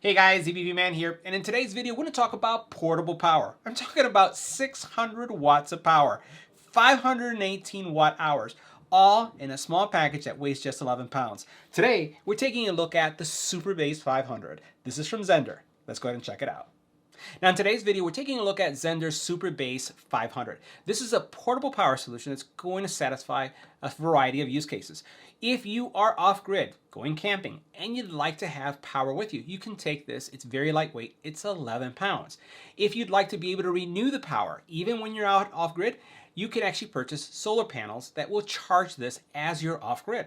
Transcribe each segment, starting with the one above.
Hey guys, EBPMAN here, and in today's video, we're going to talk about portable power. I'm talking about 600 watts of power, 518 watt hours, all in a small package that weighs just 11 pounds. Today, we're taking a look at the SuperBase 500. This is from Zendure. Let's go ahead and check it out. Now in today's video, we're taking a look at Zendure SuperBase 500. This is a portable power solution that's going to satisfy a variety of use cases. If you are off-grid, going camping, and you'd like to have power with you, you can take this. It's very lightweight. It's 11 pounds. If you'd like to be able to renew the power, even when you're out off-grid, you can actually purchase solar panels that will charge this as you're off-grid.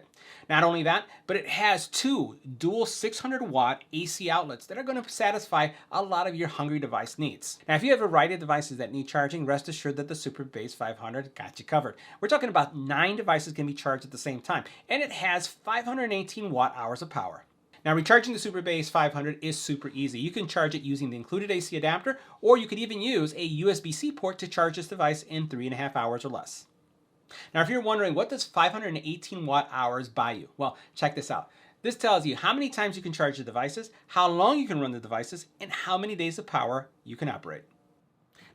Not only that, but it has two dual 600 watt AC outlets that are going to satisfy a lot of your hungry device needs. Now, if you have a variety of devices that need charging, rest assured that the SuperBase 500 got you covered. We're talking about 9 devices can be charged at the same time, and it has 518 watt hours of power. Now, recharging the SuperBase 500 is super easy. You can charge it using the included AC adapter, or you could even use a USB-C port to charge this device in 3.5 hours or less. Now, if you're wondering, what does 518 watt hours buy you? Well, check this out. This tells you how many times you can charge the devices, how long you can run the devices, and how many days of power you can operate.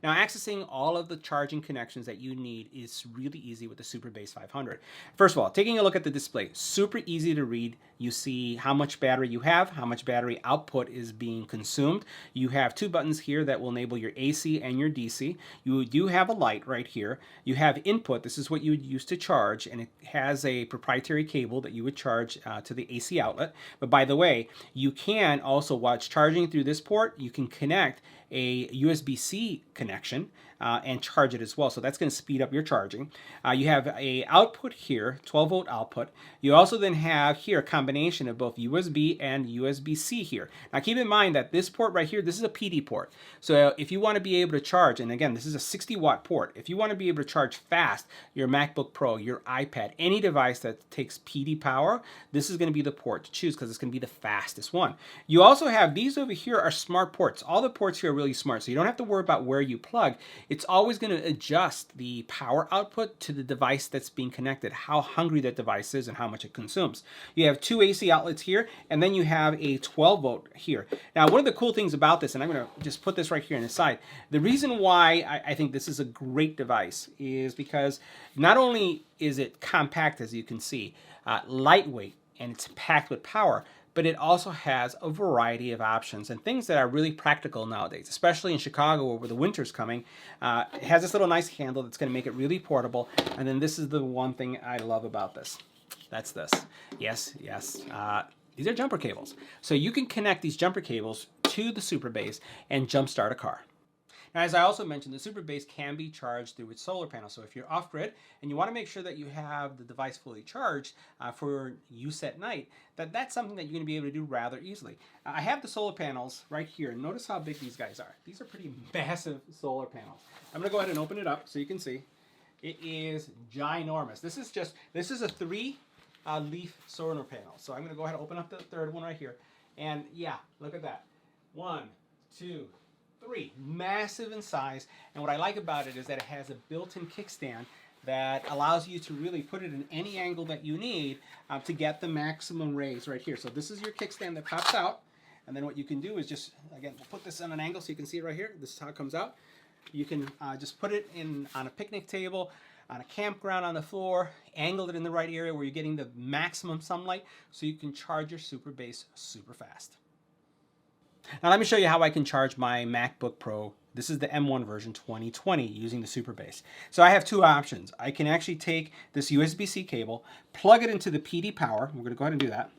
Now, accessing all of the charging connections that you need is really easy with the SuperBase 500. First of all, taking a look at the display, super easy to read. You see how much battery you have, how much battery output is being consumed. You have 2 buttons here that will enable your AC and your DC. You do have a light right here. You have input. This is what you would use to charge, and it has a proprietary cable that you would charge to the AC outlet. But by the way, you can also, while it's charging through this port, you can connect a USB-C connection and charge it as well. So that's going to speed up your charging. You have a output here, 12 volt output. You also then have here a combination of both USB and USB-C here. Now keep in mind that this port right here, this is a PD port. So if you want to be able to charge, and again, this is a 60 watt port. If you want to be able to charge fast your MacBook Pro, your iPad, any device that takes PD power, this is going to be the port to choose because it's going to be the fastest one. You also have these over here are smart ports. All the ports here are really smart, so you don't have to worry about where you plug. It's always going to adjust the power output to the device that's being connected, how hungry that device is and how much it consumes. You have 2 AC outlets here, and then you have a 12 volt here. Now, one of the cool things about this, and I'm going to just put this right here on the side, the reason why I think this is a great device is because not only is it compact, as you can see, lightweight, and it's packed with power, but it also has a variety of options and things that are really practical nowadays, especially in Chicago where the winter's coming. It has this little nice handle that's going to make it really portable. And then this is the one thing I love about this. That's this. Yes. These are jumper cables. So you can connect these jumper cables to the SuperBase and jumpstart a car. Now, as I also mentioned, the SuperBase can be charged through its solar panel. So if you're off-grid and you want to make sure that you have the device fully charged for use at night, that's something that you're going to be able to do rather easily. I have the solar panels right here. Notice how big these guys are. These are pretty massive solar panels. I'm going to go ahead and open it up so you can see. It is ginormous. This is a 3 leaf solar panel. So I'm going to go ahead and open up the third one right here. And yeah, look at that. 1, 2, 3, massive in size, and what I like about it is that it has a built-in kickstand that allows you to really put it in any angle that you need to get the maximum raise right here. So this is your kickstand that pops out, and then what you can do is just, again, we'll put this on an angle so you can see it right here. This is how it comes out. You can just put it on a picnic table, on a campground on the floor, angle it in the right area where you're getting the maximum sunlight so you can charge your SuperBase super fast. Now let me show you how I can charge my MacBook Pro. This is the M1 version 2020 using the SuperBase. So I have 2 options. I can actually take this USB-C cable, plug it into the PD power. We're going to go ahead and do that.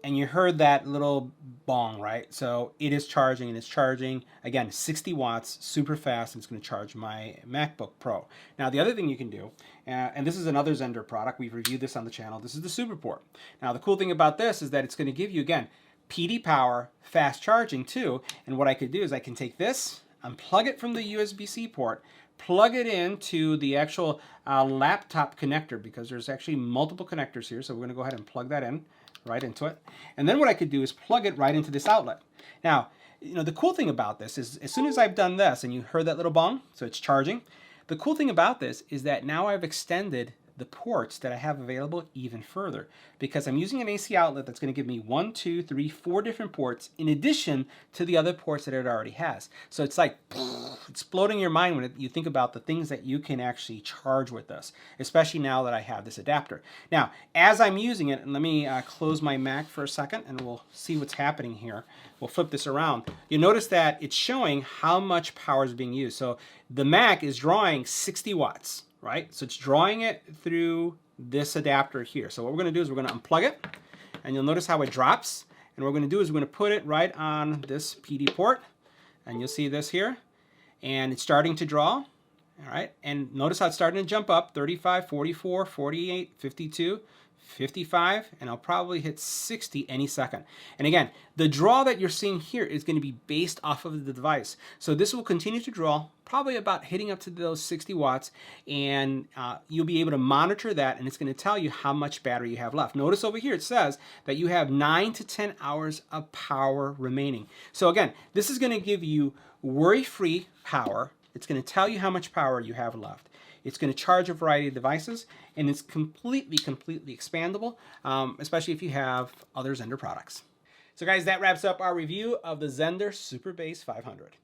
And you heard that little bong, right? So it is charging, and it's charging, again, 60 watts, super fast, and it's going to charge my MacBook Pro. Now, the other thing you can do, and this is another Zendure product, we've reviewed this on the channel, this is the SuperPort. Now, the cool thing about this is that it's going to give you, again, PD power, fast charging too, and what I could do is I can take this, unplug it from the USB-C port, plug it into the actual laptop connector, because there's actually multiple connectors here, so we're going to go ahead and plug that in right into it. And then what I could do is plug it right into this outlet. Now, you know, the cool thing about this is as soon as I've done this, and you heard that little bong, so it's charging, the cool thing about this is that now I've extended the ports that I have available even further, because I'm using an AC outlet that's going to give me 1, 2, 3, 4 different ports in addition to the other ports that it already has. So it's like exploding your mind when you think about the things that you can actually charge with this, especially now that I have this adapter. Now, as I'm using it, and let me close my Mac for a second and we'll see what's happening here. We'll flip this around. You'll notice that it's showing how much power is being used. So the Mac is drawing 60 watts, right? So it's drawing it through this adapter here. So what we're going to do is we're going to unplug it, and you'll notice how it drops. And what we're going to do is we're going to put it right on this PD port, and you'll see this here. And it's starting to draw, all right? And notice how it's starting to jump up, 35, 44, 48, 52, 55, and I'll probably hit 60 any second. And again, the draw that you're seeing here is going to be based off of the device. So this will continue to draw, probably about hitting up to those 60 watts, and you'll be able to monitor that, and it's going to tell you how much battery you have left. Notice over here it says that you have 9 to 10 hours of power remaining. So again, this is going to give you worry-free power. It's going to tell you how much power you have left. It's going to charge a variety of devices, and it's completely expandable, especially if you have other Zendure products. So guys, that wraps up our review of the Zendure SuperBase 500.